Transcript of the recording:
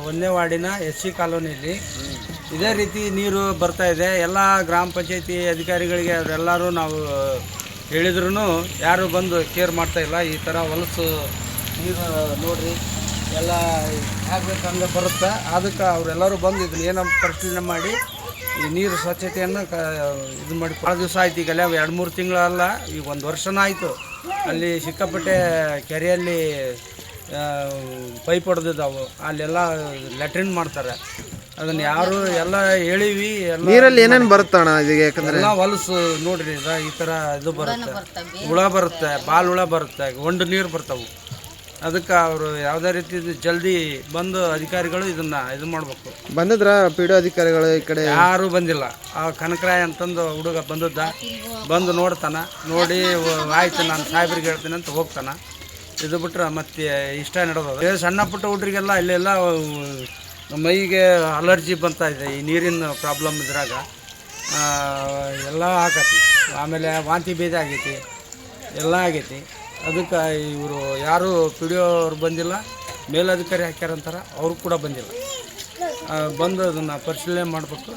ಒಂದನೇ ವಾರ್ಡಿನ SC ಕಾಲೋನಿಯಲ್ಲಿ ಇದೇ ರೀತಿ ನೀರು ಬರ್ತಾ ಇದೆ. ಎಲ್ಲ ಗ್ರಾಮ ಪಂಚಾಯತಿ ಅಧಿಕಾರಿಗಳಿಗೆ ಅವರೆಲ್ಲರೂ ನಾವು ಹೇಳಿದ್ರೂ ಯಾರು ಬಂದು ಕೇರ್ ಮಾಡ್ತಾ ಇಲ್ಲ. ಈ ಥರ ಹೊಲಸು ನೀರು ನೋಡ್ರಿ ಎಲ್ಲ ಹೇಗೆ ಹಂಗೆ ಬರುತ್ತೆ. ಅದಕ್ಕೆ ಅವರೆಲ್ಲರೂ ಬಂದು ಇದನ್ನ ಏನೋ ಪರಿಶೀಲನೆ ಮಾಡಿ ಈ ನೀರು ಸ್ವಚ್ಛತೆಯನ್ನು ಇದು ಮಾಡಿ ಭಾಳ ದಿವಸ ಆಯ್ತು. ಈಗಲ್ಲ 2-3 ತಿಂಗಳಲ್ಲ, ಈಗ 1 ವರ್ಷನೂ ಆಯಿತು. ಅಲ್ಲಿ ಸಿಕ್ಕಾಪಟ್ಟೆ ಕೆರೆಯಲ್ಲಿ ಪೈಪ್ ಹೊಡೆದಿದ್ದಾವೆ, ಅಲ್ಲೆಲ್ಲ ಲ್ಯಾಟ್ರಿನ್ ಮಾಡ್ತಾರೆ. ಅದನ್ನು ಯಾರು ಎಲ್ಲ ಹೇಳಿವಿ. ಎಲ್ಲ ನೀರಲ್ಲಿ ಏನೇನು ಬರುತ್ತಣ್ಣ ಇದೀಗ? ಯಾಕಂದ್ರೆ ಎಲ್ಲ ಹೊಲಸು ನೋಡ್ರಿ, ಈ ಥರ ಇದು ಬರುತ್ತೆ, ಹುಳ ಬರುತ್ತೆ, ಬಾಲ್ ಹುಳ ಬರುತ್ತೆ, ಒಂಡು ನೀರು ಬರ್ತಾವೆ. ಅದಕ್ಕೆ ಅವರು ಯಾವುದೇ ರೀತಿ ಜಲ್ದಿ ಬಂದು ಅಧಿಕಾರಿಗಳು ಇದನ್ನು ಇದು ಮಾಡಬೇಕು. ಬಂದಿದ್ರ PDO ಅಧಿಕಾರಿಗಳು ಈ ಕಡೆ? ಯಾರೂ ಬಂದಿಲ್ಲ. ಆ ಕನಕರಾಯ ಅಂತಂದು ಹುಡುಗ ಬಂದದ್ದ, ಬಂದು ನೋಡ್ತಾನೆ, ನೋಡಿ ಆಯ್ತು ನಾನು ಸಾಹೇಬ್ರಿಗೆ ಹೇಳ್ತೀನಿ ಅಂತ ಹೋಗ್ತಾನೆ. ಇದು ಬಿಟ್ರೆ ಮತ್ತೆ ಇಷ್ಟ ನಡೆದದು. ಸಣ್ಣ ಪುಟ್ಟ ಹುಡ್ರಿಗೆಲ್ಲ ಇಲ್ಲೆಲ್ಲ ಮೈಗೆ ಅಲರ್ಜಿ ಬರ್ತಾ ಇದೆ ಈ ನೀರಿನ ಪ್ರಾಬ್ಲಮ್ ಇದ್ರಾಗ. ಎಲ್ಲ ಆಗತಿ, ಆಮೇಲೆ ವಾಂತಿ ಭೇದ ಆಗೈತಿ, ಎಲ್ಲ ಆಗೈತಿ. ಅದಕ್ಕೆ ಇವರು ಯಾರು PDO ಅವ್ರು ಬಂದಿಲ್ಲ, ಮೇಲಧಿಕಾರಿ ಹಾಕ್ಯಾರಂತಾರೆ, ಅವರು ಕೂಡ ಬಂದಿಲ್ಲ. ಬಂದು ಅದನ್ನು ಪರಿಶೀಲನೆ ಮಾಡಬೇಕು.